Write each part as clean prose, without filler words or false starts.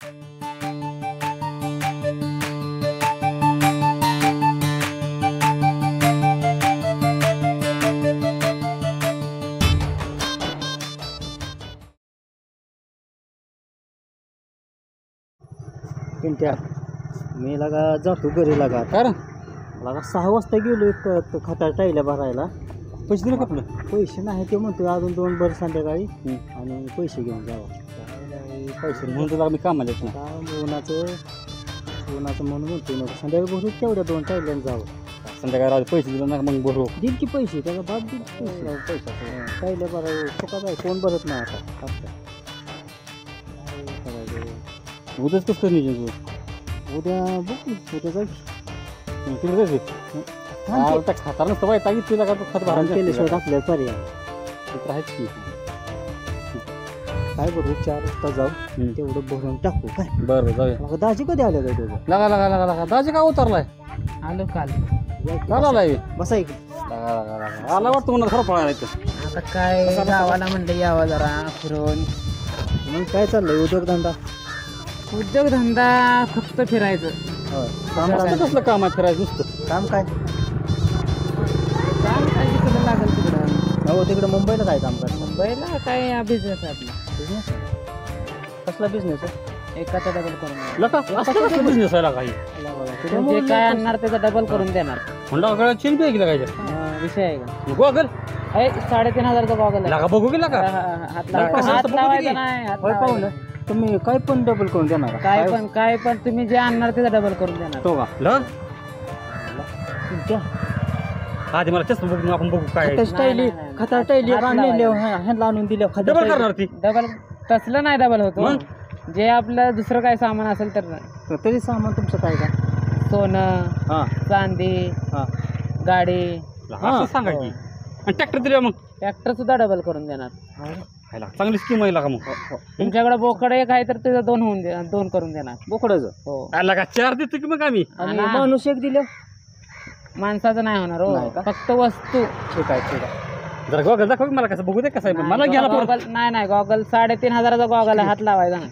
पिंट्या मी लगा जातो घरी लगा कारण लगा 6 वाजता गेलो एक खताळ टायल्या भरायला. पैसे दिले का आपलं? पैसे नाही ते म्हणतो अजून 2 भर संध्याकाळी आणि पैसे घेऊन जावं. पैसे म्हणून तुला मी कामाला येत आता उन्हाचं म्हणून म्हणतो नको संध्याकाळी भरू तेवढ्या 2 टायल्यानं जावं. संध्याकाळी राहू पैसे दिले ना मग बरोबर देईल की पैसे त्याचा बाप देईल पैसा टायल्या भरावं फुकट आहे कोण भरत नाही आता. उद्याच कसं कर नियोजन तू? उद्या बघू उद्या जाऊ तिकडे जायचं त्या खातार नसतं बाई तागी तुला का खत भरायला केल्याशिवाय आपल्याला पर्याय तर आहेच की. काय बघू 4 वाजता जाऊ तेवढं भरून टाकू काय. बरं जाऊया. मग दाजी कधी आले काय तुझं? लागा दाजी का उतरलाय? आलो काल. आलाय बसा एक आला वाटतं म्हणून खरं पळायला इथं. आता काय गावाला म्हणलं यावं जरा फिरून. मग काय चाललंय उद्योगधंदा? उद्योगधंदा फक्त फिरायचं. काम कसलं काम आहे फिरायचं नुसतं? काम काय काम काय तिकडं लागेल तिकडं. हो तिकडे मुंबईला काय काम करतात? मुंबईला काय बिझनेस आहे आपला. बिझनेस कसला बिझनेस आहे? एकाचा डबल करून लका असं कसं बिझनेस आहे काही जे काय आणणार त्याचा डबल करून देणार. म्हणलं गळ्यात चेन बी गेला काय विषय आहे का? गोगल 3,500चा गॉगल आहे. लागा बघू गेला का? हात लावायचा नाही. हात लावायचा. तुम्ही काय पण डबल करून देणार? काय पण तुम्ही जे आणणार त्याचा डबल करून देणार. तो का लग हा ते मला चष्मा बघून आपण बघू काय खता टायली ह्यांना आणून दिल्या डबल करणार ती. डबल तसलं नाही डबल होतो. जे आपलं दुसरं काय सामान असेल तर तरी सामान तुमचं काय का? सोनं चांदी गाडी असं सांगा की. आणि ट्रॅक्टर दिले मग ट्रॅक्टर सुद्धा डबल करून देणार. चांगली स्कीम आहे का मग? तुमच्याकडे बोकड एक आहे तर त्याचं 2 होऊन 2 करून देणार. बोकडाचं हो. आला का 4 देतो की मग आम्ही. आणि माणूस एक दिलं माणसाचं नाही होणार हो. फक्त वस्तू. ठीक आहे जरा गॉगल दाखव की मला कसं बघू दे कसं आहे. मला घ्यायला गॉगल नाही गॉगल 3,500चा गॉगल आहे. हात लावायचा नाही.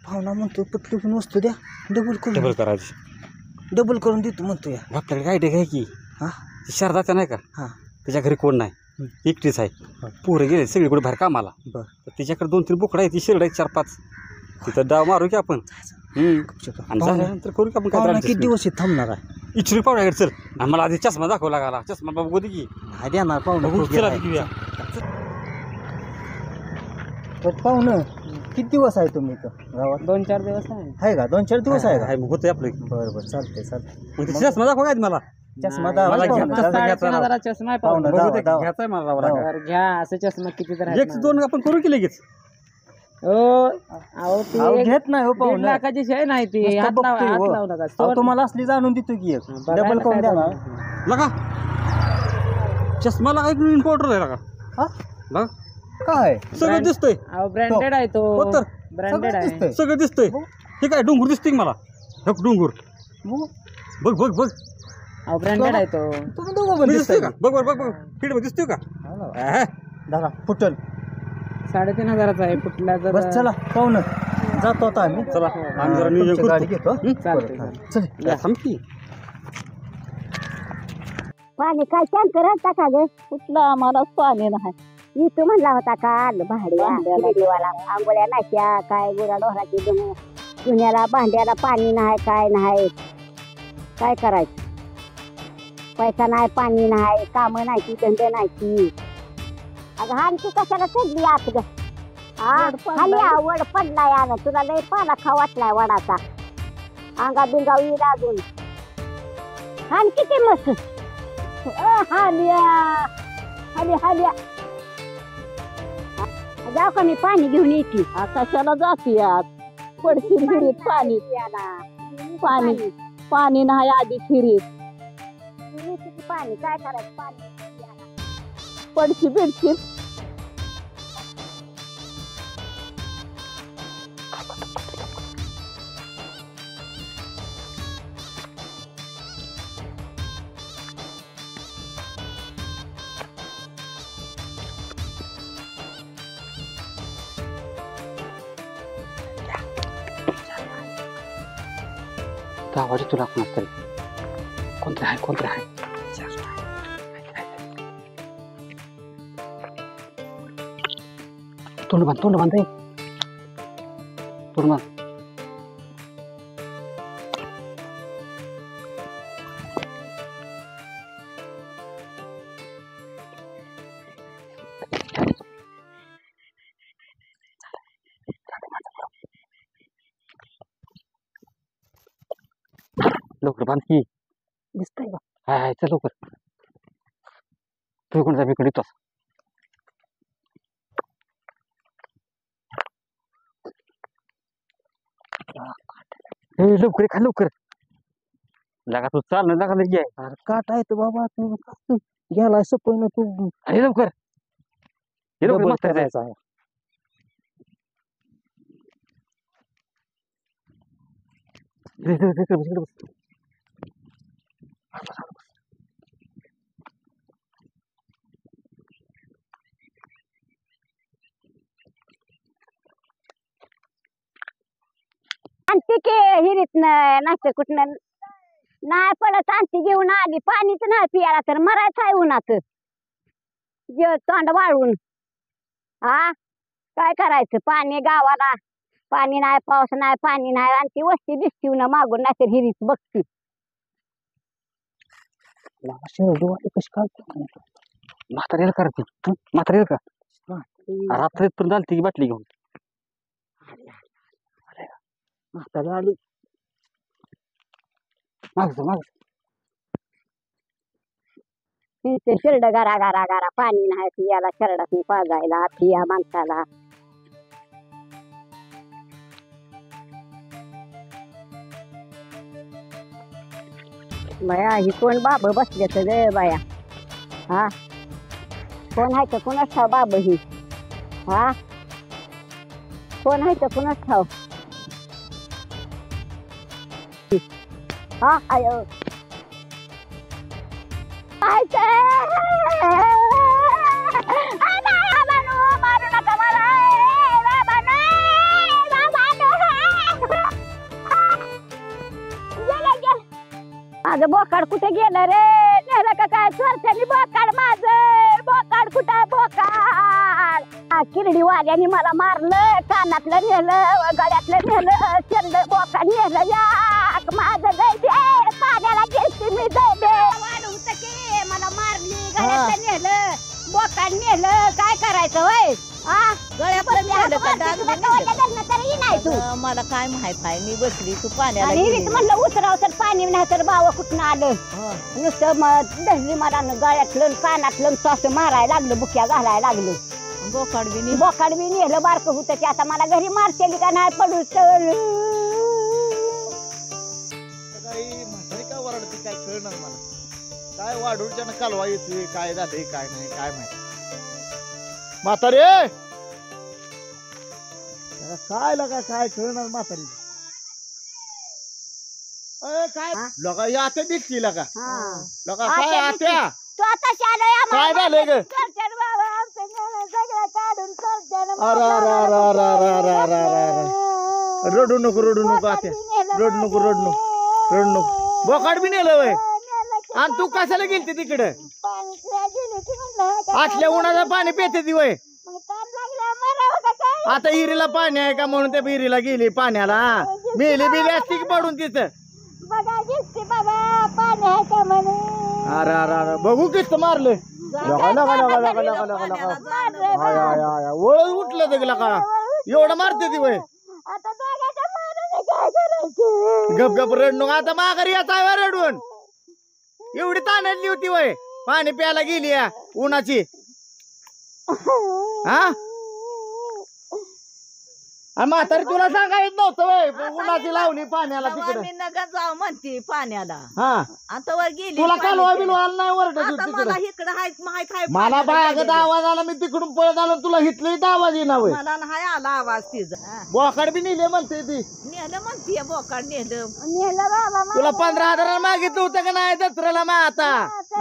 भावना म्हणतो पटली वस्तू द्या डबल करायची. डबल करून देतो म्हणतो या. आपल्याकडे काय आहे की शारदाचा नाही का? त्याच्या घरी कोण नाही, एकटीच आहे. पोरं गेले सगळीकडे बाहेर कामाला. बरं त्याच्याकडे 2-3 बोकडं आहे. ती शिरड आहे 4-5. तिथं डाव मारू की आपण. आणि झाल्यानंतर करू की आपण काय. किती दिवस थांबणार आहे? इचरी पाहुण्याकडे चल. आणि मला आधी चष्मा दाखवला लागला. चष्मा बाबू दे की देणार पाहुणं. पाहुणं किती दिवस आहे तुम्ही इथं गावात? 2-4 दिवस आहे का? 2-4 दिवस आहे का? होते आपलं. बरं चालतंय. चष्मा दाखव काय मला. चष्मा मला घ्या. 3,500 चष्मा घ्यायचा मला. घ्या. असं चष्मा किती तर 1-2 आपण करू की लगेच. घेत नाही हो पाहुणं. 1.5 लाखाची शेय नाही ती. हात लावू नका. तुम्हाला असली जाणून देतो की एक डबल करून देणार. लगा चष्मा लागा एक पावडर आहे लगा. काय सगळं दिसतंय. ब्रँडेड आहे तो. ब्रँडेड आहे. सगळं दिसतंय. हे काय डोंगर दिसतंय मला. डोंगर बघ बघ बघ. ब्रँडेड आहे तो. तुम्ही दोघं दिसतोय का? बघ बघ बघ फीड दिसतोय का? दादा फुटल 3,500चा आहे. फुटला तर बस. चला पाहुणं जातो आता आम्ही. चला आम्ही जरा नियोजन गाडी करतो. घेतो. चालतंय. थांब की. पाणी काय टँकर आणता का ग? कुठलं आम्हाला पाणी नाही. इथं म्हणला होता काल भाड्या आंघोळ्या नाश्या काय गुरा डोराची जुन्याला भांड्याला पाणी नाही काय नाही. काय करायचं? पैसा नाही पाणी नाही कामं नाही ती धंदे नाही ती. अगं आणखी कशाला चढली आत ग? खाली आवड पडलाय. अगं तुला लय पाला खा वाटलाय वडाचा. अंगा बिंगा येईल अजून. हान किती मस्त. हालिया हालिया हालिया. जाऊ का मी पाणी घेऊन येते. कशाला जाते आज? पडशील फिरीत पाणी. पाणी पाणी नाही आधी फिरीत. पाणी काय करायचं? पाणी पडशी बिडशील. आवाज येतो तुला कोणाच तरी. कोणतरी आहे. तोंड बांध तोंड बांध. लवकर बांध की. दिसतंय का? हाय चल लवकर. तू कोणता बिकडे येतोस? लवकर खा लवकर. लागा तू चाल ना लागा लगे. अरे काटा येतो बाबा तू गेलाय सपन तू. अरे लवकर हे लवकर डबल मस्त आहे. करायचा आहे. आणते की हिरीत नाश्ता कुठनं नाही पडत. आणते घेऊन आली. पाणीच नाही पियाला तर मरायचं आहे उन्हात. तोंड वाळून. हा काय करायचं? पाणी गावाला पाणी नाही, पाऊस नाही, पाणी नाही. आणि ती वस्ती दिसती ना मागून नाही तर हिरीत बघती. कशी काढतो म्हातारीला करते तू. म्हातारीला का रात्री पण झाली ती बाटली घेऊन. म्हातारी आली. माग ते शिरड गारा गारा गारा. पाणी नाही पियाला शरडात पाजायला पिया माणसाला. बाया ही कोण बाब बसले रे बाया? हा कोण आहे तर कोणाच ठाव बाब ही? हा कोण आहे तर कोणाच ठाव? हा आयो मारू नका मला. माझं बोकाड कुठे गेलं रे? नेलं का काय चोरट्यानी बोकाड? माझं बोकाड कुठं? बोकाड किरडी वाल्याने मला मारलं. कानातलं नेलं, गळ्यातलं नेलं, चरलं बोकाड नेलं. याक माझं गैदे पाण्याला गेलती मी. गैदे वाढवत की मला मारली. गळ्यातलं नेलं, बोकाड नेलं. काय करायचं वय? गळ्यापर्यंत नेलं का? डाग नेलं? तरी नाही तू. मला काय माहित आहे? मी बसली तू पाण्याला आणि गेली. म्हणलं उतराव तर पाणी नाही तर बावा कुठनं आलं. नुसतं धरली मला गळ्यातलं कानातलं असं मारायला लागलं. बुक्या घालायला लागलं. बोकाड बी नाही. बोकाड बी नेलं. बारक होतं ते. आता मला घरी मारतेली का नाही पडू चल. म्हातारी काय वरडते काय कळणार मला. काय वाढून कालवा येतोय, काय झालंय काय नाही काय माहिती. म्हातारी काय लगा काय कळणार म्हातारी. काय लगा या आता दिसती लगा. लगा काय आत्या तू आता शाळा काय झालंय ग? सगळं काढून अरे अरे अरे अरे अरे अरे अरे अरे रडू नको आत्या. रडू नको. बोकाड बी नेलं वय. आणि तू कशाला गेलती तिकडे? आटल्या उन्हाचं पाणी पेते ती वय. आता हिरीला पाणी आहे का म्हणून त्या विहिरीला गेली पाण्याला. मेली बिली असती की पडून तिथं. बाबा पाणी आहे का म्हणून. अरे अरे अरे बघू किस्त मारलं. वळ उठलं तर गेला का? एवढं मारते ती वय. गप गप रडणूक. आता माघारी येत आहे रडून. एवढी ताणली होती वय. पाणी प्यायला गेली उन्हाची. हा म्हातारी तुला सांगायच नव्हतं वय. उन्हाची लावली पाण्याला तिकडे. मी नका जाऊ म्हणते पाण्याला. हा आता वर गेली. तुला कालवा बिलवा नाही वरडत आता मला तिकडे. इकडं माहित आहे. मला बायागत आवाज आला. मी तिकडून पळत आलो. तुला हिथलं आवाज येईना वय. मला नाही आला आवाज तिचा. बोकाड बी नेले म्हणते ती. नेलं म्हणते बोकाड नेलं. नेलं बाबा. तुला 15,000 मागितलं होतं का नाही दसऱ्याला? मग आता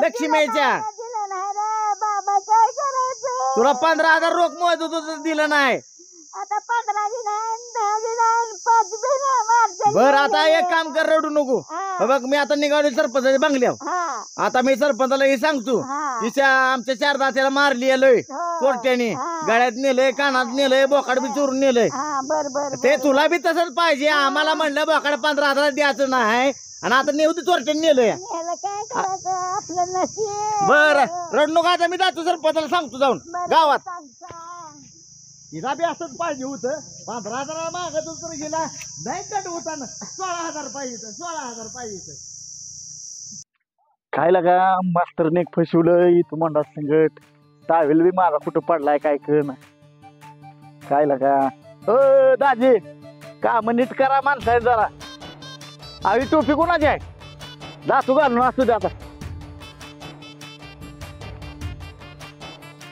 लक्ष्मीच्या दिलं नाही रे बाबा. काय करायचं? तुला 15,000 रोख मोजत होतं दिलं नाही. आता 15 बी नाही 10 बी नाही 5 बी नाही मारते. बर आता एक काम कर, रडू नको. हे बघ मी आता निघालो सरपंचाच्या बंगल्यावर. हा आता मी सरपंचाला हे सांगतो, हा आमच्या 4 दात्याला मारली लय चोरट्याने, गळ्यात नेलंय, कानात नेलंय, बोकाड बी चोरून नेलंय. हा बर बर ते तुला बी तसंच पाहिजे. आम्हाला म्हणलं बोकाड 15,000 द्यायचं नाही आणि आता नेऊ ते चोरट्याने नेलंय. याला काय करायचं आपलं नशीब. बर रडू नको. आता मी जातो सरपंचाला सांगतो जाऊन गावात. सांग, सांग. हिला बी असंच पाहिजे होतं. 15,000 मागत तर गेला नाही कट होता ना. 16,000 पाहिजे, 16,000 पाहिजे. काय लागा मास्तरने फसवलं इथं मंडा संगट. टावेल बी माझा कुठं पडलाय काय कळ ना. काय लागा दाजी काम नीट करा माणसाने जरा. आवी टोपी कोणाची आहे? जातो घालून असू दे आता.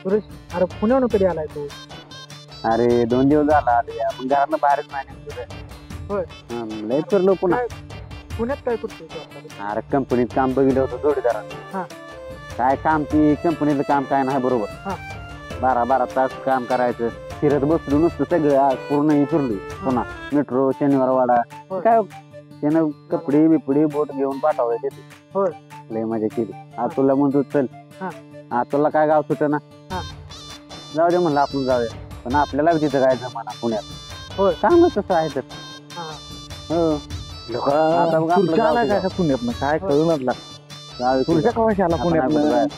अरे पुण्याहून कधी आलाय तू? अरे 2 दिवस झाला आले, आपण घरानं बाहेरच नाही. होय. लय फिरलो पुन्हा. पुण्यात काय करतोय तू आता? अरे कंपनीत काम बघितलं होतं जोडीदारानं. हा. काय काम ती कंपनीचं काम काय नाही बरोबर. हा. 12 तास काम करायचं, फिरत बसलो नुसतं सगळं. आज पूर्ण फिरलो पुन्हा मेट्रो शनिवारवाडा. होय. काय त्यानं कपडे बिपडे बोट घेऊन पाठवायचे. होय. लय मजा केली. आज तुला म्हणतो चल. हा. आज तुला काय गाव सुट ना. हा. जाऊ दे म्हणलं आपण जाऊया, पण आपल्याला तिथं काय जमाना पुण्यात. होय. काम तसं आहे तर. हा. हो. आता बघ आपलं गाव काय तिथं. का पुण्यात काय कळू नसला. जाऊ दे. तुझ्या कवाशी आला आता नाही पुण्यात? बघ.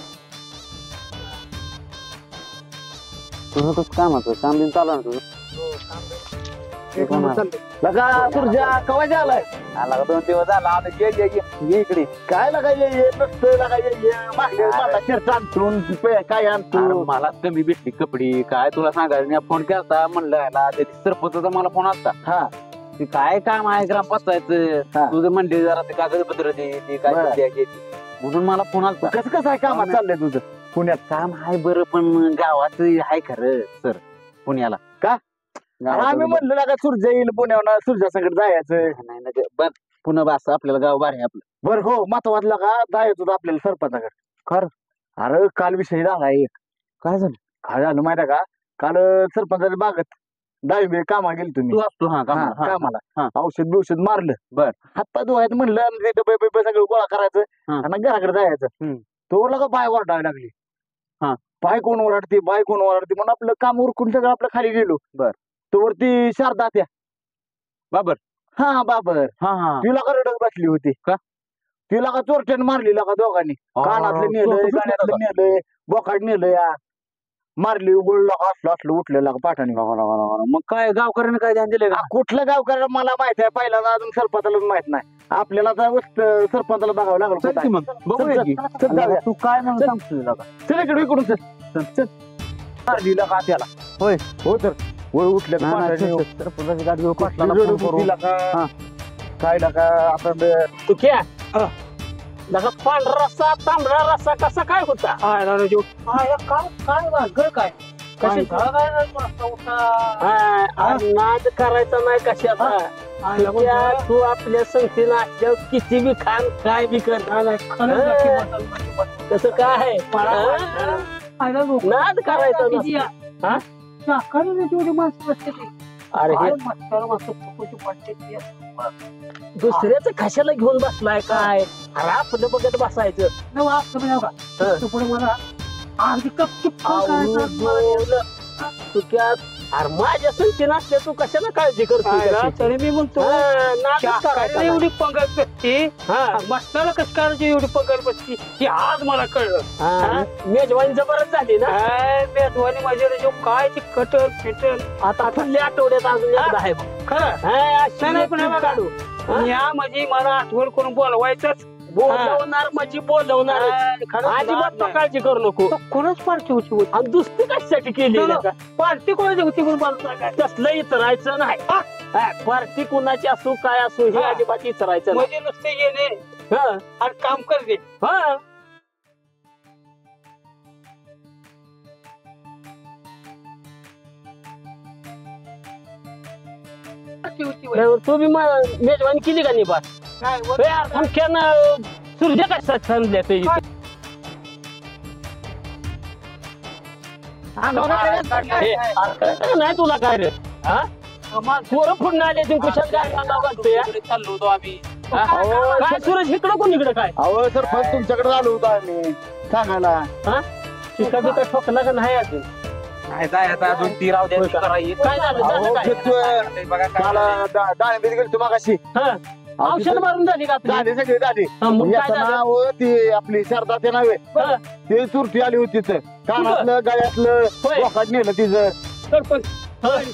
तुझं कसं कामाचं काम बिन चालू आहे ना तुझं? एक कोण नंबर आहे? चाललंय. लगा तुझ्या कवाशी आलाय? आला का 2 दिवस झाला. आता ये इकडे. काय लागायचे नसतं लागायचे मागल्या मला शर्ट आणतून काय आणतो. अरे मला कमी भेटली कपडे. काय तुला सांगायचं मी फोन केला म्हणलं याला. सरपंचा मला फोन आलता. हा ते काय काम आहे ग्रामपंचायत हा. तुझं म्हणले जरा ते कागदपत्र दे ते काय बरं. द्यायचे म्हणून मला फोन आलता. कसं कसं आहे कामात चाललंय तुझं पुण्यात? काम आहे बरं, पण गावात आहे खरं सर पुण्याला. का? गावात आम्ही म्हणलं ना का सूर्य येईल पुण्यावर, सूर्या संकट जायचं. नाही ना बर पुन्हा बस आपल्याला गाव बाहेर आहे आपलं. बरं हो महत्वातला का जायचं होतं आपल्याला सरपंचाकडे. खरं अरे काल विषय झाला एक. काय झालं? काय झालं माहिती का? काल सरपंचाच्या बागत डाळिंबे कामा गेली तुम्ही तू असतो हा कामाला. हा. कामाला. औषध बिवषध मारलं. बर. हातपाय धुवायचं म्हणलं आणि ते डबे बिबे सगळं गोळा करायचं हा. आणि घराकडे जायचं. हम्म. तो लगा पाय ओरडायला लागली. हा. पाय कोण ओरडते म्हणून आपलं काम उरकून सगळं आपलं खाली गेलो. बर. तो वरती शारदा त्या बाबर. हा बाबर हा हा तिला का रडत बसली होती. का? तिला का चोरट्याने मारली का दोघांनी. कानातलं नेलंय, चोरटं गाण्यातलं नेलंय, बोकाड नेलंय, मारली उघडलं का असलं उठलेलं का पाठाने. मग काय गावकऱ्याने काय ध्यान दिलं का? कुठलं गावकऱ्याला मला माहित आहे, पहिला अजून सरपंचालाच माहित नाही. आपल्याला तर सरपंचाला बघावं लागलं. चल की मग बघूया की. चल जाऊया. तू काय म्हणून सांगतो तुला का? चल इकडे इकडून चल. मारली का त्याला. होय. हो तर वर उठल्या का नाही, पाठाने. नाही, सरपंचाची गाडी घेऊन पाटलाला रडत फोन करू. होती लका. हा. काय लका आता तू क्या लगा पांढरा रस्सा तांबडा रस्सा कसा काय होता? काय राजू? काय वाघ काय कशी नाद करायचा नाही कशाचा. त्या तू आपल्या संगतीनं असल्यावर किती बी खान काय बी कर कसं काय आहे? नाद करायचा नसतो. अरे हे दुसऱ्याच कशाला घेऊन बसलाय काय? अरे आपलं बघत बसायचं. अरे माझ्या संगतीनं असल्या तू कशाला काळजी करतो? तरी मी म्हणतो एवढी पंगत बसती, मस्ताला कस करायची एवढी पंगत बसती की आज मला कळलं. मेजवानी जबरदस्त झाली ना. मेजवानी माझी राजू काय ती कटर फिटर. आता पुढल्या आठवड्यात अजून एकदा आहे बघ. खरं अशी नाही, पण हे एक बघा. काढू. या म्हणजे मला आठवण करून बोलवायचंच. बोलवणार म्हणजे बोलवणार. अजिबात तू काळजी करू नको. कोणाच पार्टी होती? आणि दुसरी कशासाठी केली पार्टी कोणाची होती म्हणून मला काय तसलं इतरायचं नाही. पार्टी कुणाची असो काय असो हे अजिबात इतरायचं नाही. म्हणजे नुसते येणे हं. आणि काम करते. हं. तू बी मेजवानी केली का निभा? सूर्य कसा छंद नाही तुला काय रे हा पोरं फुडून आले तुम्ही कुशाल काय घालतोय चाललो होतो आम्ही काय सुरेश इकडं कोण इकडं काय अहो सरपंच तुमच्याकडे आलो होतो आम्ही सांगायला. शिका बिका ठोकला का नाही अजून नाही जायचं अजून ती राहू द्या काय झालं झालं काय बघा डाळिंबीत गेलो मागाशी औषध मारून झाली का आपली? झाली सगळी झाली. मग काय याचं झालं? नाव ती आपली शारदा ते नावे ते चुरटी आली होती तिथं. कानातलं गळ्यातलं होय. बोकाट नेलं तिचं. सरपंच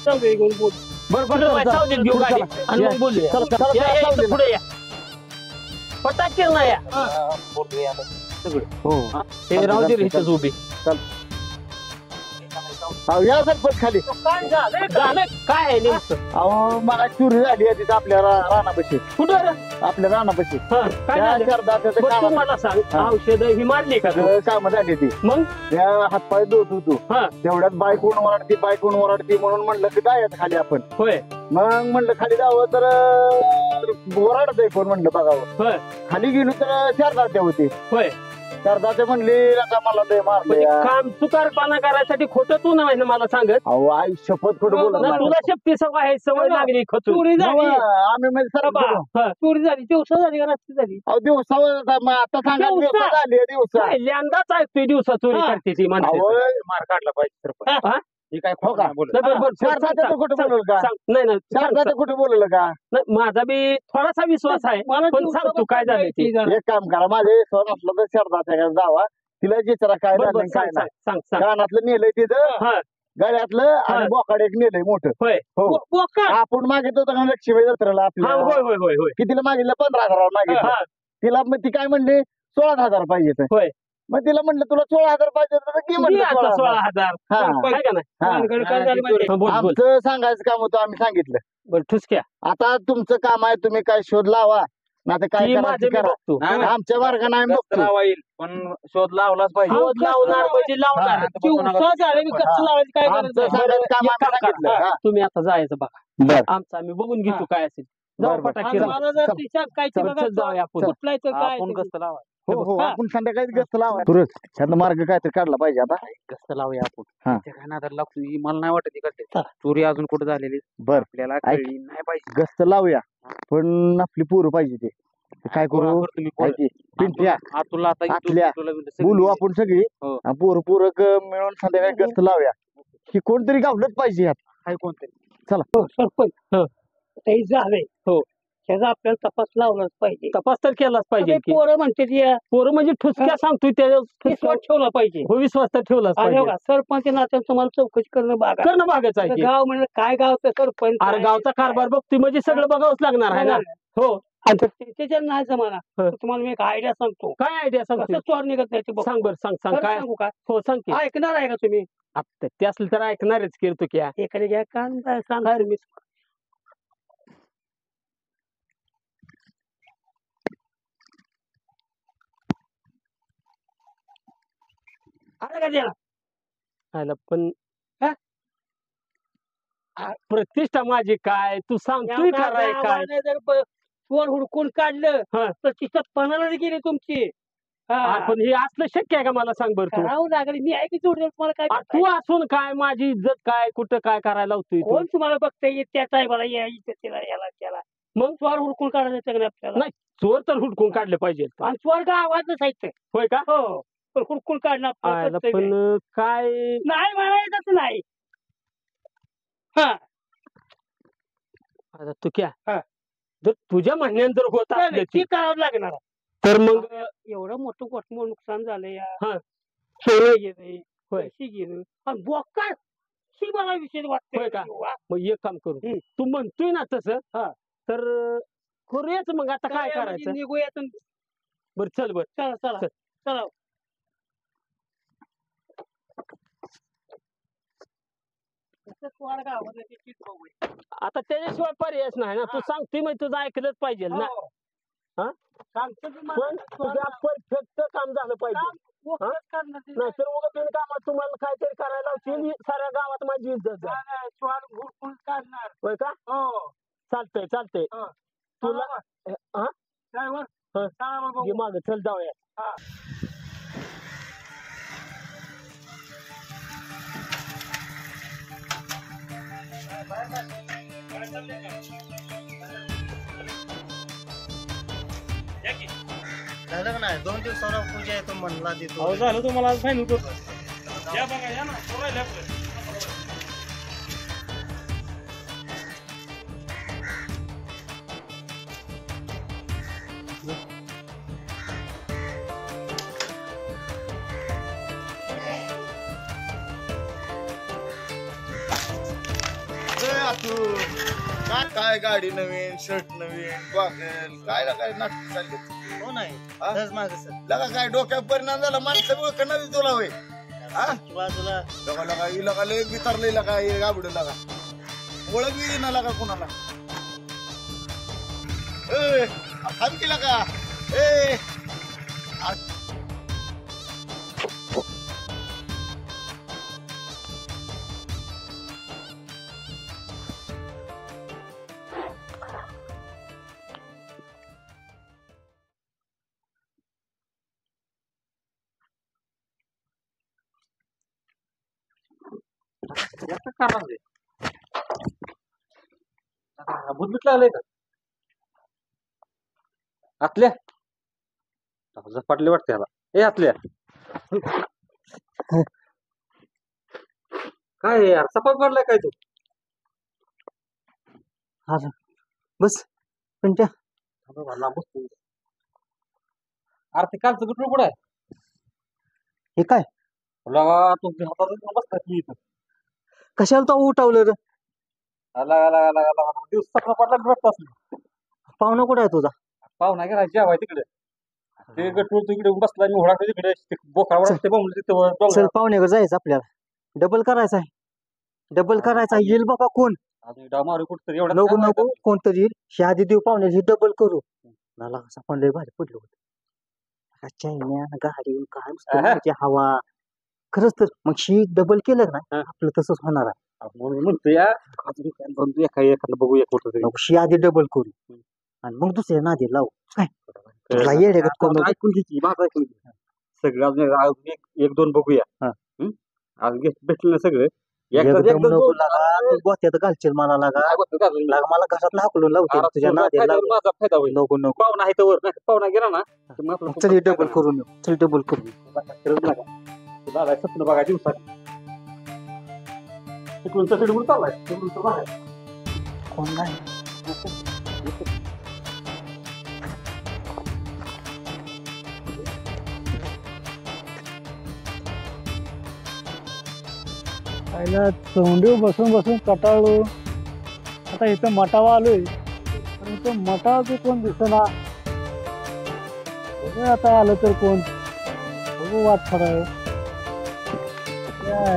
सांगू घेऊन बोल. बरोबर सावलीत घेऊ गाडी आणि मग बोलूया. या, या, इथं पुढे या पटाक केलं ना या हो हे राहू दे रे इथंच उभी अहो, या सरपंच खाली. काय झालं झालं काय आहे नेमकं अहो मला चोरी झाली आहे तिथं आपल्या रानापाशी कुठं रे? आपल्या रानापाशी काय त्या झालं शारदाच्या बरं, तू कानात मला सांग औषध ही मारली का तू? काम झाली ती. मग त्या हातपाय धुत होतो हा. तेवढ्यात बायकोण ओरडती म्हणून म्हणलं की जायचं खाली आपण. होय मग म्हणलं खाली जावं तर ओरडतंय कोण म्हणलं बघावं. होय खाली गेलो तर शारदाच्या होते. होय शारदाच्या म्हणले का मला लय मारले. म्हणजे काम चुकारपणा करायसाठी खोटं तू नाही ना मला सांगत अहो आई शपथ खोटं बोलत ना नाही. तुला शक्ती सवय आहे सवय लागली खचून चोरी झाली आम्ही म्हणजे सरपंच. चोरी झाली दिवसा झाली का रात्री झाली अहो दिवसावर आता सांगा दिवसा? दिवसा झाली दिवसा. पहिल्यांदाच ऐकतोय दिवसा चोरी हा. करते ती माणसं अहो, मार काढला पाहिजे सरपंच हा? ही काय हो का? बोलत नाही, बरं, बरं, सांग, शारदाचं सांग, कुठं सांग, बोललं का? सांग. नाही नाही सांग, शारदाचं सांग. कुठं बोललं का? नाही, माझा बी थोडासा विश्वास आहे मला पण सांग तू काय झालं ते एक काम करा माझे सण असलं तर शारदाच्या घरी जावा तिला विचारा काय बरं, झालं बरं, काय सांग नाही. सांग सांग सांग कानातलं नेलंय तिथं हा गळ्यातलं आणि हा. बोकाड एक नेलंय मोठं. होय हो बोका आपण मागितलं होतं का लक्ष्मी जत्रेला हा आपल्या होय होय होय होय कितीला मागितलं 15,000 मागितलं. हा तिला मग ती काय म्हणली 16,000 पाहिजे. होय. मग तिला म्हणलं तुला 16,000 पाहिजे तर घे किती म्हणलं आता 16,000. 16,000 हा. काय का नाही हा. हा, बोल बोल आमचं सांगायचं काम होतं आम्ही सांगितलं. बरं ठुसक्या आता तुमचं काम आहे तुम्ही काय शोध लावा ना तर काय ती करायचं माझं ते मी करा. बघतो आमच्या वर्गाने आम्ही बघतो. येईल पण शोध लावलाच पाहिजे शोध लावणार म्हणजे लावणार हा. दिवसा झाले मी कसं लावायचं काय आमचं करायचं सांगायचं काम एक आम्ही काम सांगितलं. करा. हा. तुम्ही आता जायचं बघा बरं. आमचं आम्ही बघून घेतो हा. काय असेल जाऊ बरं, बरं. पटाकी आणि मला जर ती शंकायची चल, बघा चल, जाऊया आपण. कुठलाय तर काय आपण ते. गस्त लावा हो हो हा. आपण संध्याकाळी गस्त लावा. तुरंत ह्यातनं मार्ग काहीतरी काढला पाहिजे आता. गस्त लावूया आपण हा. त्या काय नादाला लागतो ही मला नाही वाटत ही करते चोरी अजून कुठे झालेली बर आपल्याला ऐक. कळली नाही पाहिजे गस्त लावूया पण आपली पोरं पाहिजे ते काय करू तुम्ही काय ते? पिंट्या तुला आता आतल्या बोलू आपण सगळी हो. पोरं पोरं मिळून संध्याकाळी गस्त लावूया. ही कोणतरी गावलंच पाहिजे यात. काय कोणतरी हो, सरपंच हा. ते झालंय हो. त्याचा आपल्याला तपास लावलाच पाहिजे. तपास तर केलाच पाहिजे सगळे की पोरं म्हणते पोरं म्हणजे ठुसक्या सांगतोय त्या विश्वास ठेवला पाहिजे. हो विश्वास तर ठेवलाच आणि पाहिजे बघा, सरपंच नात्यानं तुम्हाला चौकशी करणं बागा करणं भागच आहे की. गाव म्हणलं काय गावचं सरपंच अरे काय, गावचा काय. कारभार बघतोय म्हणजे सगळं बघावंच लागणार आहे ना हो आणि त्याच्यात नाही जमाना हं. तुम्हाला मी एक आयडिया सांगतो. काय आयडिया कसं सांगतोय चोर निघत नाही ते बघ. सांग बर सांग सांग खरं काय सांगू का हो सांग की ऐकणार आहे का तुम्ही? आता ते असलं तर ऐकणारच की रे तू क्या एखादी घ्या कांदा सांगा मी आलं का त्याला? आला पण हा? प्रतिष्ठा माझी काय तू सांगतोय एवढा कराय काय गावाने जर चोर हुडकून काढलं हं. तर तिथं पणाला गेली तुमची. हा. पण हे असलं शक्य आहे का मला सांग बरं तू करावं लागेल. मी आहे की जोडले तुम्हाला काय आ, तू असून काय माझी इज्जत काय कुठं काय करायला लावतोय तू कोण तुम्हाला बघताय त्याच आहे मला याला त्याला मग चोर हुडकून काढायचं सगळं आपल्याला. नाही. चोर तर हुडकून काढले पाहिजे आणि चोर गावातच साहित्य होय का हो पण हुडकून काढणं आपल्याला आयला कर्तव्य पण आहे. काय नाही मला येतच नाही. हा आता तू क्या हा. जर तुझ्या म्हणण्यानं जर होत असलं ती की, करावं लागणार. तर मग एवढं मोठं गोष्ट नुकसान झालं हा. या सोनं गेले होय. पैसे गेले आणि बोका शी मला विषय वाटतोय होय का? वा. मग एक काम करू हं. तू म्हणतोय ना तसं हा. तर करूयाच मग आता काय म्हणजे करायचं निघूयात आणि बरं चल बर चला चला चल. चला कसं चोर गावाला ते चित बघूया. आता त्याच्याशिवाय पर्यायच नाही ना तू हा. सांगतोय मग तुझं ऐकलंच पाहिजे ना हो. हा? सांगतो तुम्हाला, पण चोर तुझ्या परफेक्ट काम झालं पाहिजे काम बोकळच करणार ते. नाहीतर उगा बिनकामात तुम्हाला काहीतरी करायला लावशील साऱ्या गावात माझी इज्जत जाईल नाही, नाही, चोर हुडकून काढणार. होय का हो चालतंय चालतंय हो. तुला हा ड्रायव्हर हा. चला मग ये बघू. मागं चल जाऊया हा. झालं का नाही 2 दिवसावर पूजा येतो म्हणला देतो झालं तुम्हाला आज फायनल करतो या बघा या ना बोलायला आपलं काय गाडी नवीन शर्ट नवीन वागेल काय ना काय नाटक चालले हो नाही हा? सहज मागं सर लगा काय डोक्यावर परिणाम झाला माणसं ओळख नवी तुला होय बाजूला लगा लगा ही लगा लय वितरले लगा हे गाबड लगा ओळख बी ना लगा कोणाला ए थांब की लगा ए भूत लागलंय का आतल्या झपाटले वाटते ह्याला ए आतल्या काय यार सपाट पडलाय काय तू बस पण त्या अरे ते कालचं गुटलं कुठं आहे हे काय तुला तू हातात बसता की इथं कशाला तो उठवलं रे दिवस सकाळ पडला वाटत असलं पाहुणा कुठं आहे तुझा पाहुणा गेला जेवाय तिकडे ते गटूळ तिकडे बसला मी होडा तिकडे बोकावर ते बोंबलं तिथं चल पाहुण्याकडे जायचं आपल्याला डबल करायचा आहे डबल करायचा आहे. येईल बाबा कोण डाव मारू कुठतरी एवढा नको नको कोणतरी येईल हे आधी देऊ पाहुण्याला हे डबल करू मला असं पण लय भारी पडलं होतं चायना गाडी काय नुसतं माहिती हवा खरंच तर मग ही डबल केलं ना आपलं तसंच होणार आहे म्हणून म्हणतो या एखादं बघूया कुठं नको शी आधी डबल करू आणि मग दुसऱ्या नादी लावू काय तुला येड्यागत करू नको. ऐकून घ्यायची माझं ऐकून घे सगळं अजून एक दोन बघूया अजून भेटलं ना सगळं एकदम नको लागा तू गोत्यात घालशील मला लागा मला घरात हाकलून लावते तुझ्या नादी माझा फायदा होईल नको नको पाहुणा आहे तर नाही पाहुणा गेला ना तर मग आपलं चल डबल करून येऊ चल डबल करू दादा स्वप्न बघा दिवसात तिकडून तिकडून चाललाय तिकडून तर बाहेर कोण नाही पहिला चोंडी बसून बसून कटाळलो आता इथं मटावा आलोय पण इथं मटावा बी कोण दिसना बघू आता आलं तर कोण बघू वाट फराय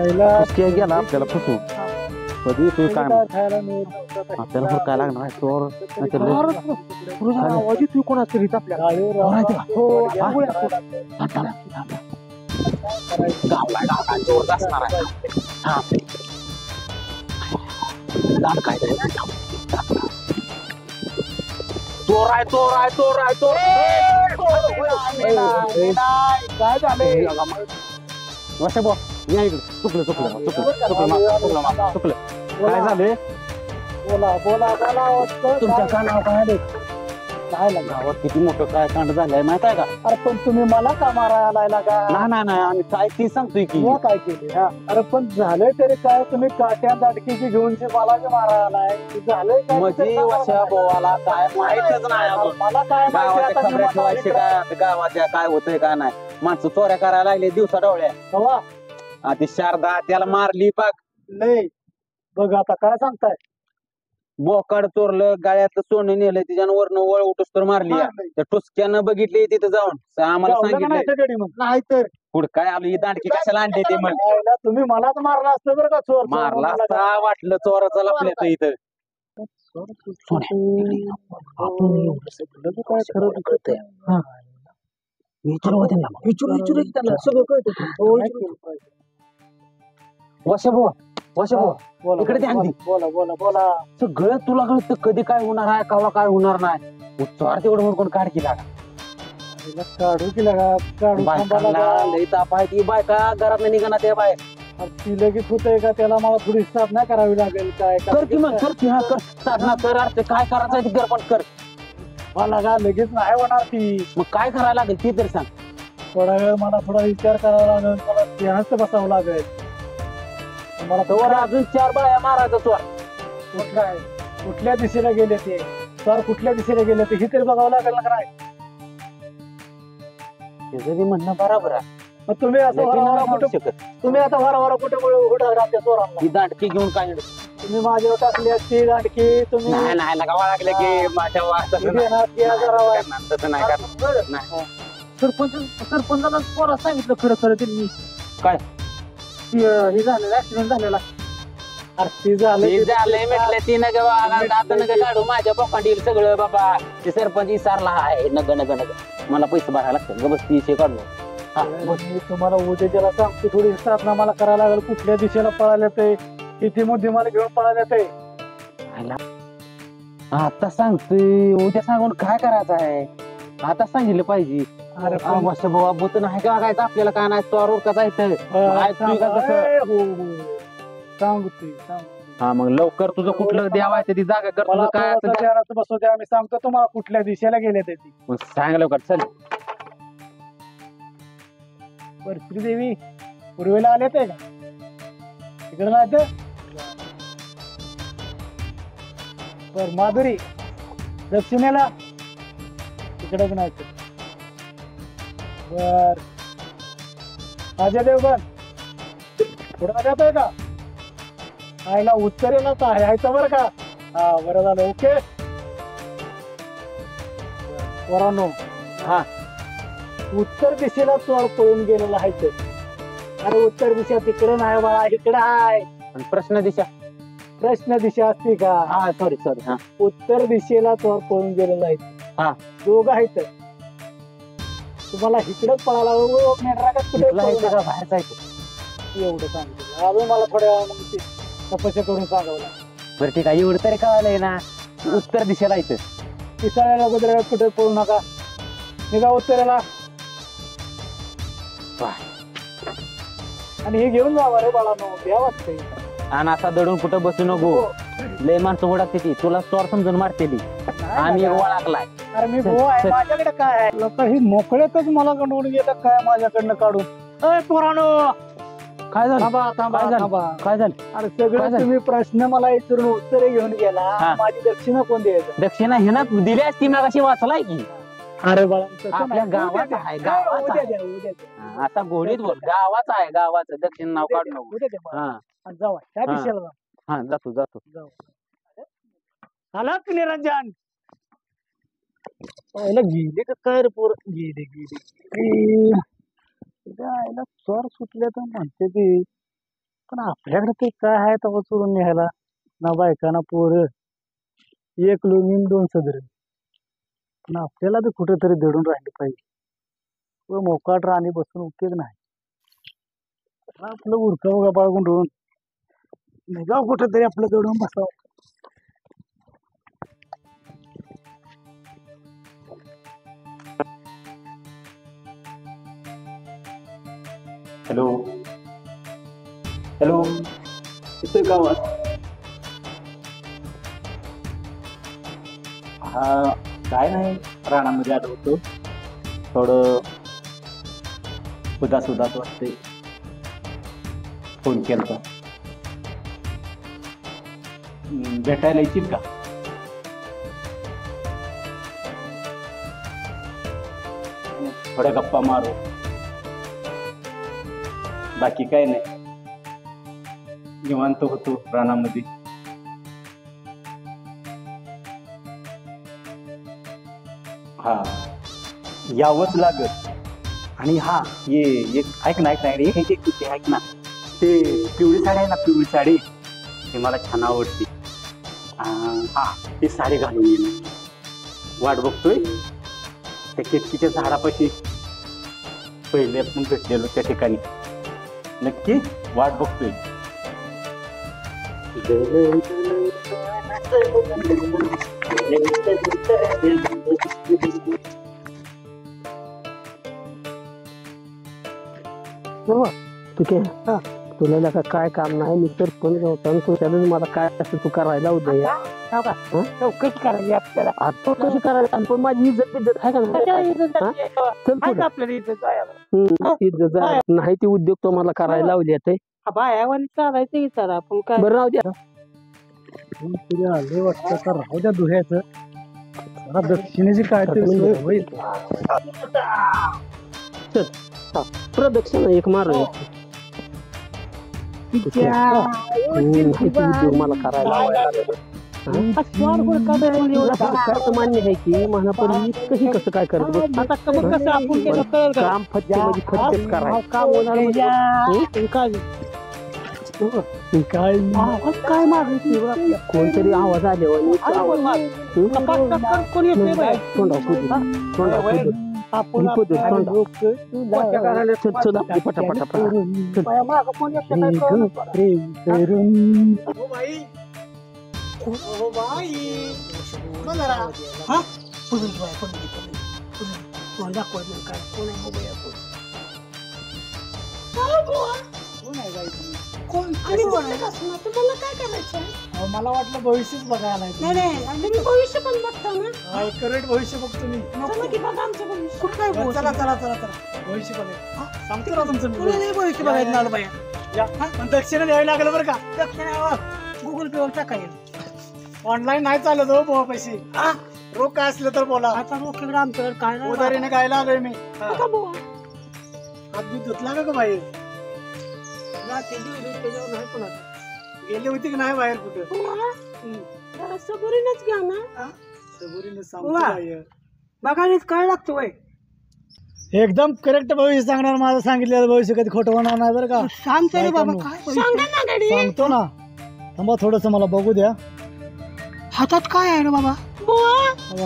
गेला आपल्याला फसवून कधी तू काय खायला मिळत आपल्याला काय लागणार चोर आवाज तू कोणा करीत काय झालंय चुकलं काय झाले बोला बोला बोला तुमच्या कानावर काय रे काय लागलं गावात किती मोठं काय कांड झालंय माहित आहे का अरे पण तुम्ही मला का मारायला लागा नाही आम्ही काय ती सांगतोय की मी काय केले अरे पण झालंय तरी काय तुम्ही काट्या दाडकीची घेऊन जे मला जे मारायलाय झालंय काय म्हणजे वशा बोवाला काय माहितच नाही अजून मला काय गावाच्या माहिती खबऱ्या ठेवायचे काय आता गावाच्या काय होतंय काय नाही माणसं चोऱ्या करायला लागले दिवसा डोळ्या ती शारदा त्याला मारली पाक नाही बघ आता काय सांगताय बोकाड चोरलं गाळ्यातलं सोनं नेलं तिच्यानं वरनं वळ उठूस तर मारली त्या टुसक्यानं बघितली तिथं जाऊन आम्हाला सांगितलं नाही तर पुढे काय आलं ही दांडकी कशाला आणली ते मग तुम्ही मलाच मारला असतं बरं का चोर मारला असता वाटलं चोराचं लपल्याचं इथं काय खरं कळतंय इकडे ध्यान दे. बोला बोला बोला सगळं तुला कळतं कधी काय होणार आहे कवा काय होणार नाही चोर तेवढं म्हणून काढकी लागा काढू की लागा काढू थांबा लागा. लई ताप आहे ती बायका घरात निघणार त्या बाहेर ती लगेच होतंय का त्याला मला थोडी साधना करावी लागेल काय कर की मग कर की हा कर साधना कर अर्थ काय करायचं ते कर पण कर मला का लगेच नाही होणार ती मग काय करायला लागेल ते तर सांग थोडा वेळ मला थोडा विचार करावा लागेल मला ध्यानात बसावं लागेल मला तर अजून 4 बाया मारायचा चोर काय कुठल्या दिशेला गेले ते तर कुठल्या दिशेला गेले ते हे तरी बघावं लागेल ना काय त्याचं बी म्हणणं बरोबर आहे मग तुम्ही असं लगीन वारंवार नाही करू कुठं शकत तुम्ही आता वारंवार कुठे उठा त्या चोरांना ही दांडकी घेऊन काय तुम्ही माझ्यावर टाकली असती दांडकी तुम्ही नाही नाही लगावा लागले की माझ्या हे देणार, ते जरा तसं नाही करणार नाही. सरपंचाला पोरा सांगितलं खरं खरं त्यांनी काय? हे झालेलं ऍक्सिडेंट झालेला आरती झालं ते झालंय म्हटलं ती नग आता नग काढू माझ्या पप्पांडील सगळं बाबा ते सरपंच इसारला आहे नग नग नग मला पैसे भरायला लागतात ग बस 300 काढून मी तुम्हाला उद्या ज्याला सांगतो थोडी साधना मला करायला लागेल कुठल्या दिशेला पळायला येते किती मुद्दे मला घेऊन पळायला येते आता सांगतोय उद्या सांगून काय करायचं आहे आता सांगितलं पाहिजे अरे वर्ष बाबा बोत नाही का बघायचं आपल्याला काय नाही तो रोका जायचं सांगतोय हा मग लवकर तुझं कुठलं द्यावायचं ती जागा कर मला तुझं काय असेल ते. बसू द्या मी सांगतो तुम्हाला कुठल्या दिशेला गेले ते मग सांग लवकर चल परश्री देवी पूर्वेला आले ते का तिकडे नाही तर बर माधुरी दक्षिणेला तिकडे नाही तर बर अजय देवगण पुढे जातोय का आईला उत्तरेलाच आहे यायचं बरं का हा बरं झालं ओके पोरांनो हा उत्तर दिशेला चोर पळून गेलेला आहे ते. अरे उत्तर दिशा तिकडे नाही बाळा इकडे आहे आणि प्रश्न दिशा प्रश्न दिशा असते का हा सॉरी सॉरी हा उत्तर दिशेला चोर पळून गेलेला आहे हा. दोघं आहेत तुम्हाला इकडे पळाला कुठे बाहेर जायचं एवढं सांगितलं अजून मला थोड्या वेळा तपस्या करून सांगावं लागेल बरं ठीक आहे एवढं तरी कळालंय ना उत्तर दिशेला येतं तिसऱ्या अगोदर कुठे पळू नका निघा उत्तरेला आणि हे घेऊन जावा रे बाळांनो भ्या वाटतंय आणि असा दडून कुठं बसू नको लय माणसं ओळखते ती तुला चोर समजून मारते ती आम्ही ओळखलाय अरे मी चल, भाऊ आहे चल. माझ्याकडे काय आहे लोक ही मोकळ्यातच मला गंडवून गेलं काय माझ्याकडनं काढून अय पोरानो काय झालं थांबा थांबा काय झालं? थांबा काय झालं अरे काय सगळं झालं? तुम्ही प्रश्न मला विचारून उत्तरे घेऊन गेला हा. माझी दक्षिणा कोण द्यायचं दक्षिणा हे ना दिली असती मग अशी वाचलाय की अरे बाळा तसं आपल्या नाही. गावात उद्या द्या. आहे, काय गावात उद्या आहे. द्या उद्या द्या हा, असा घोडीत बोल गावाचं आहे गावाचं दक्षिण नाव उद्या काढू द्या, नको उद्या द्या बाळा. हा आणि जावा त्या हा. दिशेला जा. हा जातो जातो आला की निरंजन पहिलं गेले का काय रे पोर गेले आईला स्वर सुटले तर म्हणते ती पण आपल्याकडे ते काय आहे तेव्हा सोडून न्यायला ना बायका ना पोर एक लोणी 2 सदर पण आपल्याला बी कुठेतरी दडून राहिले पाहिजे मोकाट राणी बसून उपयोग नाही आपलं उरका बघा बाळगून रोवून निघाव कुठेतरी आपलं दडून बसावं हॅलो हॅलो येतोय का आवाज हा काय नाही रानामध्ये आलो होतो थोडं उदास उदास वाटते फोन केला भेटायला येतील का थोड्या गप्पा मारू बाकी काय नाही निवांत होतो रानामध्ये हा यावंच लागत आणि हा ये एक ऐक ना ऐक ना ते पिवळी साडी आहे ना पिवळी साडी ते मला छान आवडते हा ती साडी घालून येईल वाट बघतोय त्या केतकीच्या झाडापाशी पहिले आपण भेटलेलो त्या ठिकाणी नक्की वाट बघतोय ठीक आहे तुला नका काय काम नाही मी सरपंच होता आणि तुझ्यानं मला काय असं तू करायला उद्या चौकशी करायची आपल्याला आता कशी करायला पण माझी इज्जत आहे का नाही चल आपल्याला इज्जत नाही ती उद्योग तो मला करायला लावली ते बायावानी चालायचं की चला आपण काय बरं राहू द्या आले वाटतं का राहू द्या दुह्याचं दक्षिणेची काय प्रदक्षिणा एक मारूया उद्योग मला करायला मान्य आहे की महापरी कशी कसं काय करत काम फत्ते करायचं काय कोणतरी आवाज आले मला वाटलं भविष्यच बघायला भविष्य पण बघता ना करेक्ट भविष्य बघतो मी चला भविष्य बघायला सांगतो ना तुमचं भविष्य बघायचं आलं बाया दक्षिणा द्यावी लागलं बरं का दक्षिणा गुगल पे वर टाकायला ऑनलाईन नाही चालत हो बुवा पैसे रोख काय असलं तर बोला आता रोख आमच्याकडे काय उधारीने गायला आलोय मी हात मी धुतला का बाहेर गेले होते की नाही बाहेर कुठं सबरीनच घ्या ना सबरीने सांगतो बघायला काय लागतो एकदम करेक्ट भविष्य सांगणार माझं सांगितलेलं भविष्य कधी खोटं होणार नाही बरं का सांगतो बाबा काय सांगतो ना थांबा थोडस मला बघू द्या हातात काय आहे रे बाबा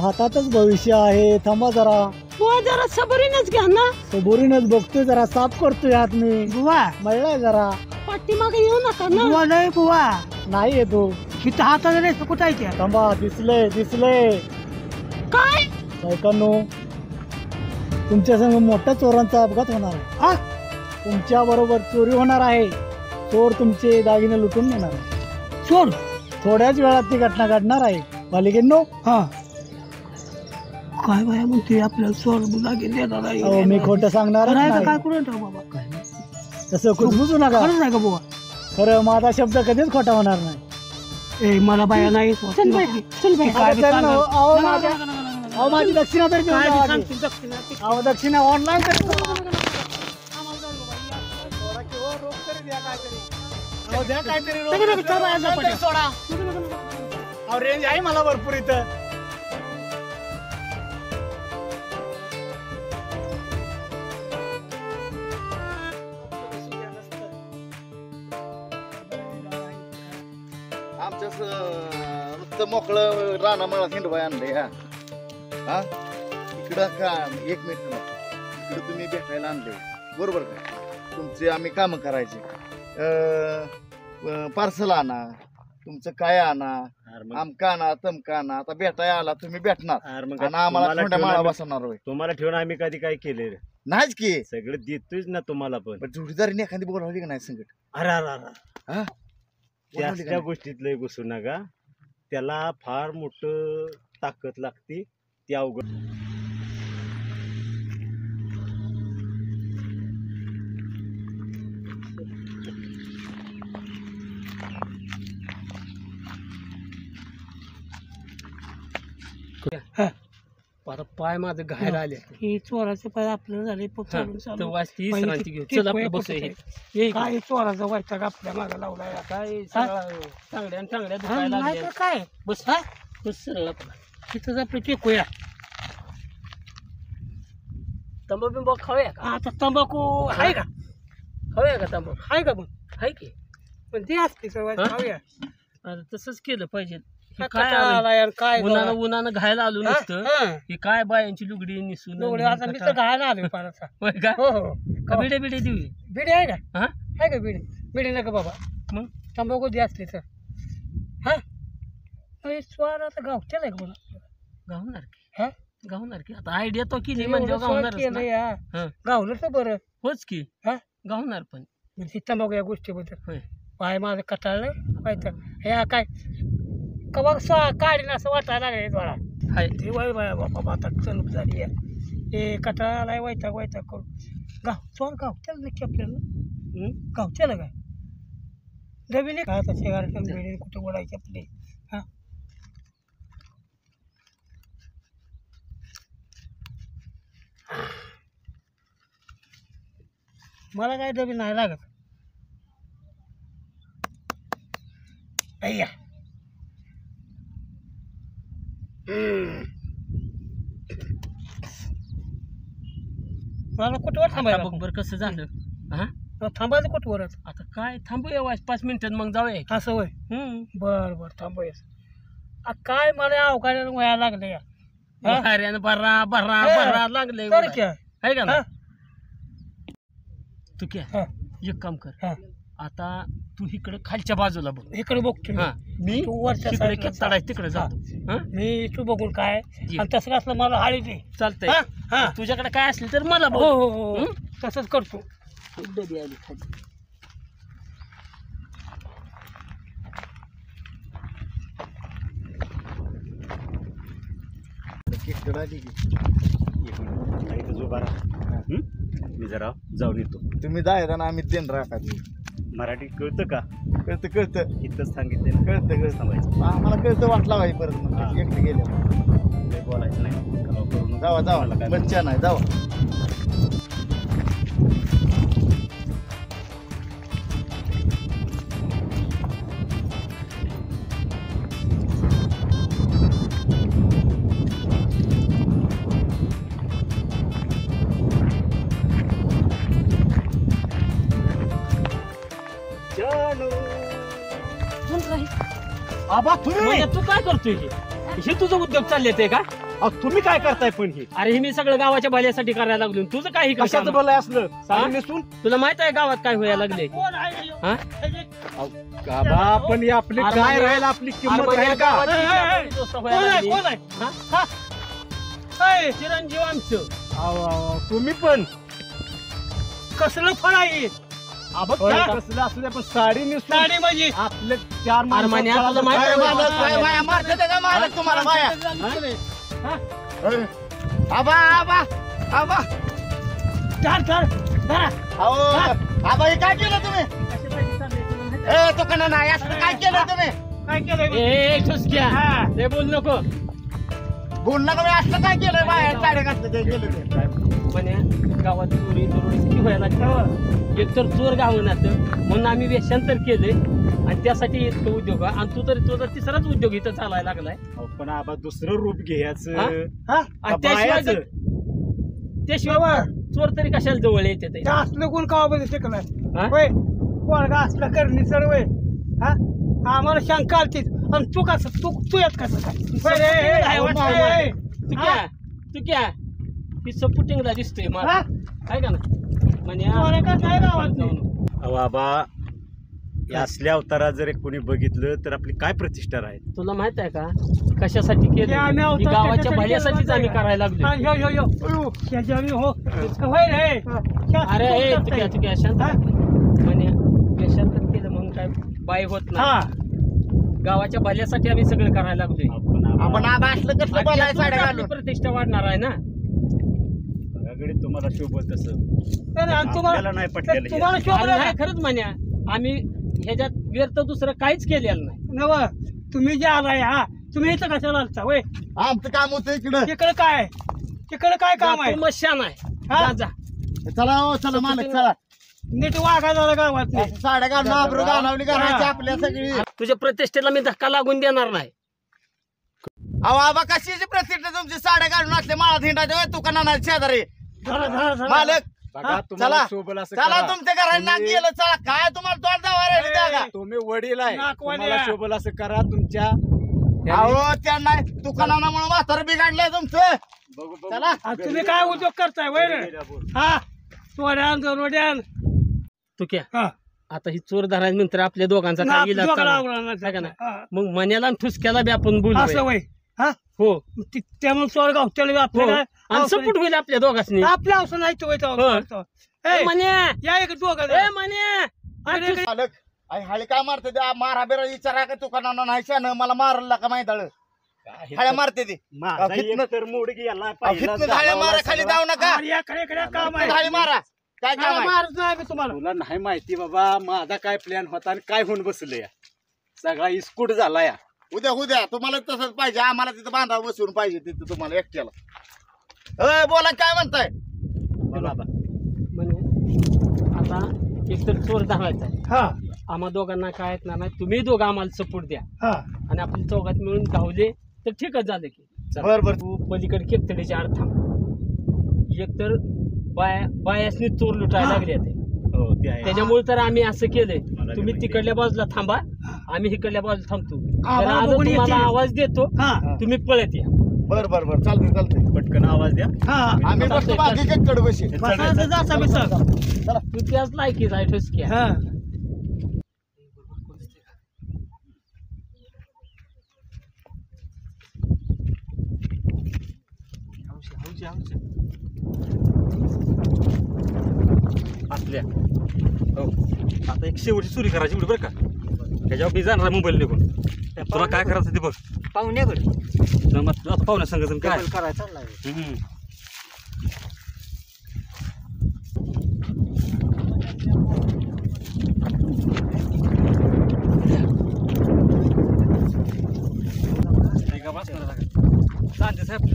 हातातच भविष्य आहे थांबा जरा जरा सबरीनच घ्या ना सबरीनच बघतोय जरा साफ करतोय हात मी बुवा मळलाय जरा पाठीमागे येऊ नका ना बुवा नाही बुवा नाही येतो तिथं हातात रे कुठायचे थांबा दिसलंय काय बायकांनो तुमच्या संग मोठ्या चोरांचा अपघात होणार आहे तुमच्या बरोबर चोरी होणार आहे चोर तुमचे दागिने लुटून नेणार आहे चोर थोड्याच वेळात ती घटना घडणार आहे बालिकेंनो काय बाया म्हणते आपल्याला चोर दागिने देणार मी खोटं सांगणार काय करून बाबा तसं खुशबुजू नका खरंच आहे का बुवा खरं माझा शब्द कधीच खोटा होणार नाही ए मला बाया नाही माझी दक्षिणा तरी दक्षिणा ऑनलाईन द्या काहीतरी सोडा रेंज आहे मला भरपूर इथं आमच्या नुसतं मोकळं रानामाळा हिंडवाय आणलंय हा इकडं का एक मिनिट इकडं तुम्ही भेटायला आणले बरोबर का तुमचे आम्ही कामं करायचे पार्सल आणा तुमचं काय आणा आमका आणा तमका आणा आता भेटाय आला तुम्ही भेटणार आणि आम्हाला थोड्या माळा बसवणार होय तुम्हाला ठेवून आम्ही कधी काय केले नाहीच की सगळं देतोय ना तुम्हाला पण जोडीदारीने एखादी बोलावली का नाही संकट अरे त्या गोष्टीत लय घुसू नका त्याला फार मोठं ताकद लागते ती अवघड आता पाय माझं घायला आले ही चोराचे पाय आपल्याला झाले काय चोराचा वैताग आपल्या मागे लावलाय काय चांगल्या काय बस बस सरळ तिथंच आपलं टेकूया तंबाखू खाऊया आता तंबाखू आहे का खाऊया का तंबाखू आहे का मग आहे की पण ते असते खाऊया तसंच केलं पाहिजे काय उन्हानं घायला आलो नसतं हे काय बायांची लुगडी निसून आता मी तर घायला आलोय का बिडे बिडे देऊ बिडे आहे का आहे का बिडे बिडे नका बाबा मग तंबाखू दे असले तर स्वार आता गावच्या नाही का मला गावणार की आता आयडिया तो केली म्हणजे गावणार गावलं तर बरं होच की गावणार पण म्हणजे तंबाखू या गोष्टीबद्दल पाय माझं कटाळलं पाहिजे ह्या काय कवा काढीन असं वाटायला लागले थोडा हाय ते वय बाबा आता चलूप झाली आहे हे कटाळा आलाय वैताग करून गाव चोर गाव त्याला नक्की आपल्याला गाव त्याला काय नवीन काय आता शेगारटन बिल्डिंग कुठं बोलायची आपली हां मला काय डबी नाही लागत अय्या मला कुठवर थांबायला बघ बरं कसं झालं हा थांबायचं कुठवरच आता काय थांबूया 5 मिनिटात मग जाऊया असं होय बर बर थांबूया काय मला अवकाळ्याला व्हायला लागले या बर्रा बर्रा बर्रा लागले तर क्या आहे का ना तू क्या एक काम कर आता तू इकडे खालच्या बाजूला बघ इकडे बघतो मी तू वरच्या तिकडे जातो मी तू बघून काय आणि तसं असलं मला हाळी दे चालतंय तुझ्याकडे काय असली तर मला हो हो हो तसंच करतो डबी आली खाली मी जरा जाऊन येतो. तुम्ही जायला ना आम्ही देण राखा मराठी कळतं का? कळतं कळतं इथंच सांगितलं कळतं थांबायचं आम्हाला कळतं वाटला भाई परत मग एकटे गेले बोलायचं नाही. जावा जावा बच्चा नाही जावा आबा तुम्ही तू काय करतोय हे तुझं उद्योग चालले ते का तुम्ही काय करताय पण हे? अरे हे मी सगळं गावाच्या भल्यासाठी करायला लागलो तुझं काही कशाचं बोलाय असलं नेसून तुला माहित आहे गावात काय व्हायला लागले पण हे आपली काय राहील आपली किंमत राहील का? चिरंजीव आमचं तुम्ही पण कसलं फळ आहे कसलं असू द्या पण साडी नेसून साडी म्हणजे आपले 4 तुला माहित तुम्हाला माया आबा आबा आबा आबा हे काय केलं तुम्ही तो कना नाही असं काय केलं तुम्ही काय केलं ए ठुसक्या ते बोल नको बोल नका मी असं काय केलं बाहेर साडे घातलं ते केलं पण गावात चोरी दरोडी किती व्हायला लागली एकतर चोर गावनात म्हणून आम्ही वेषांतर केले आणि त्यासाठी इतकं उद्योग आणि तू तर तुझा तिसराच उद्योग इथं चालायला लागलाय पण आबा दुसरं रूप घ्यायचं आणि त्याशिवाय चोर तरी कशाला जवळ येते ते असलं कोण गावामध्ये शिकलाय होय कोणगा असलं करणे सर्व आम्हाला शंका आलतीच आणि तू कसं तू येत कसं काय तू क्या ही सपोर्टिंगला दिसतोय मला काय का ना बाबा या असल्या अवतारात जर कोणी बघितलं तर आपली काय प्रतिष्ठा राहील तुला माहित आहे का कशासाठी केलं गावाच्या भल्यासाठीच आम्ही करायला लागलो अरे तुक्या शांत म्हणे वेषांतर केलं म्हणून काय बाय होत नाही गावाच्या भल्यासाठी आम्ही सगळं करायला लागलोय आपण आबा असलं कसं बोलाय साड्या घालून प्रतिष्ठा वाढणार आहे ना तुम्हाला शोभत तसं तुम्हाला नाही पटलेलं तुम्हाला खरंच म्हण्या आम्ही ह्याच्यात व्यर्थ दुसरं काहीच केलेलं नाही नव तुम्ही जे आलाय तुम्ही इथं कशाला आलता वय आमचं काम होतं इकडं तिकडं काय काम आहे मशान आहे जा चला हो चला मालक चला नीट वागा झाला गावात साड्या घालून आबरू घालावली घालायची आपल्या सगळी तुझ्या प्रतिष्ठेला मी धक्का लागून देणार नाही अहो आबा कशाची प्रतिष्ठा तुमची साड्या घालून असले माळा थिंडाच्या तू कना नाही शेजारी मालक चला चला तुमच्या घरात नाक गेलं चला काय तुम्हाला तोंड जावा तुम्ही वडील आहे तुम्हाला शोभल असं करा तुमच्या अहो त्यांना दुकानामुळे म्हातार बिघडलंय तुमचं चला तुम्ही काय उद्योग करताय वय चोऱ्यान दरोड्यान तू क्या आता ही चोर धरायच्या नंतर आपल्या दोघांचा काय इलाज चालला? मग मण्याला आणि ठुसक्याला बी आपण बोलू असं वय हो त्यामुळे चोर गावत्याला आपल्याला आणि सपोर्ट होईल आपल्या दोघांनी आपल्या औषध नाही तो म्हणे या एक दोघं मालक हळे काय मारते ते मारा बिरा विचारा का तू का नाही शान मला मारला का माहिती हळ्या मारते ते तर मूड गेला मारा खाली जाऊ नका काम हळी मारा काय काम आहे? मारत नाही मी तुम्हाला तुला नाही माहिती बाबा माझा काय प्लॅन होता आणि काय होऊन बसलं या सगळा इस्कूट झाला या उद्या तुम्हाला तसंच पाहिजे आम्हाला तिथं बांधा बसवून पाहिजे तिथं तुम्हाला एकट्याला बोला काय म्हणताय म्हणे आता एकतर चोर धरायचा आहे. हा आम्हा दोघांना काय येणार नाही तुम्ही दोघं आम्हाला सपोर्ट द्या हा आणि आपण चौघात मिळून धावले तर ठीकच झालं की चला. बर तू पलीकडे केपतडीच्या आड थांब एकतर बायासनी चोर लुटायला लागले ते त्याच्यामुळे तर आम्ही असं केलंय तुम्ही तिकडल्या बाजूला थांबा आम्ही इकडल्या बाजूला थांबतो तर आज तुम्हाला आवाज देतो तुम्ही पळत या बर चालते पटकन आवाज द्या आम्ही बसतो बाकी कडे बशी तू त्याच लायकीच आहे ठसक्या हा असल्या हो आता एक शेवटची चोरी करायची एवढी बरं का त्याच्यावर मी जाणार मुंबईला निघून तुला काय करायचं ते बघ पाहुण्याकडे आता पाहुण्या सांगायचं काय करायचं चाललाय चालते साहेब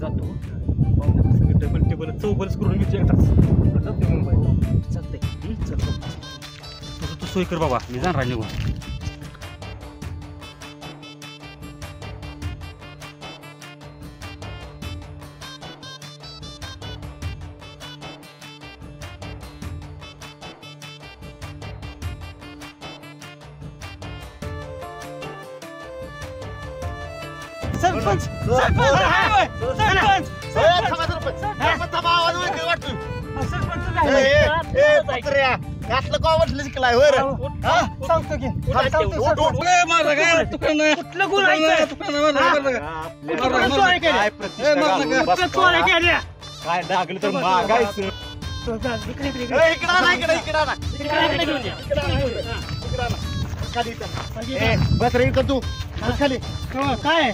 जातो सगळं टेबल टेबल चौबलच करून मी एकटाच जातो मुंबई चालतंय चल तू सोय कर बाबा मी जाणार निघून सरपंच असलं का वाटलं शिकलाय वर सांगतो की कुठलं गुण काय लागलं तर मागायचं बस रे इकडं तू खाली काय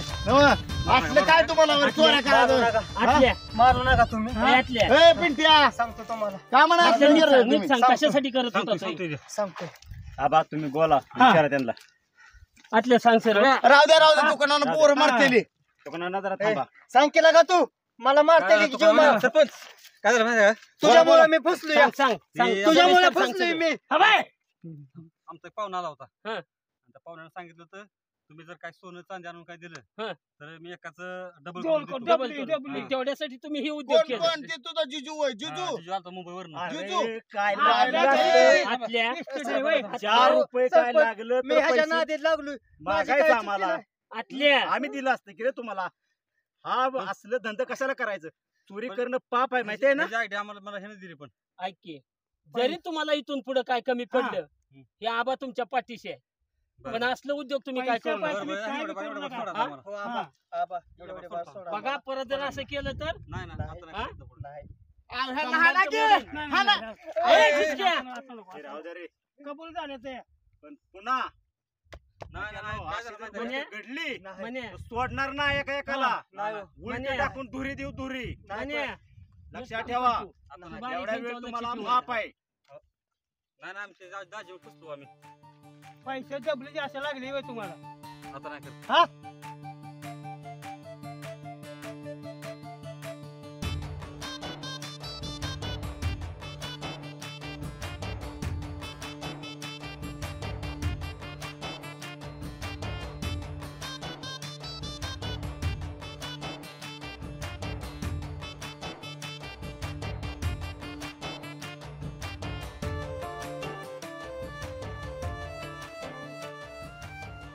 असलं काय तुम्हाला चोऱ्या करायचं आतल्या मारू नका तुम्ही आतल्या पिंट्या सांगतो तुम्हाला काय म्हणा नीट सांग कशासाठी करत होता तो? सांगतो आबा तुम्ही बोला विचारा त्यांना आतल्या सांग सर राहू द्या दुकानानं पोर मारतेली दुकानात जरा थांबा सांग केला का तू मला मारते जीव मार सरपंच काय झालं माहिती आहे का तुझ्यामुळे मी फसलोय सांग सांग सांग तुझ्यामुळे फसलोय मी आमचा एक पाहुणा आला होता हं. त्या पाहुण्यानं सांगितलं होतं तुम्ही जर काय सोनं चांदी आणून काय दिलं हं. तर मी एकाच डबल डबल तेवढ्यासाठी तुम्ही हे उद्योग कोण केले ते तुझा जिजू होय जिजू आता मुंबईवर जिजू काय आतल्या 4 रुपये काय लागलं मी ह्याच्या नादीत लागलोय मागायचं आम्हाला आतल्या आम्ही दिलं असतं की रे तुम्हाला हा असलं धंदा कशाला करायचं चोरी करणं पाप आहे माहितीये ना आयडिया मला ह्याने दिली पण ऐक की जरी तुम्हाला इथून पुढे काय कमी पडलं हे आबा तुमच्या पाठीशी आहे पण असलं उद्योग तुम्ही काय करू नका. बघा परत जर असं केलं तर कबूल झालं पण पुन्हा घडली सोडणार ना एका एकाला उलट टाकून धुरी देऊ धुरी लक्षात ठेवा एवढ्या वेळ तुम्हाला माफ आहे नाही ना आमचे दाजीवर पुसतो आम्ही पैसे डबलीचे असे लागले तुम्हाला आता नाही करत हा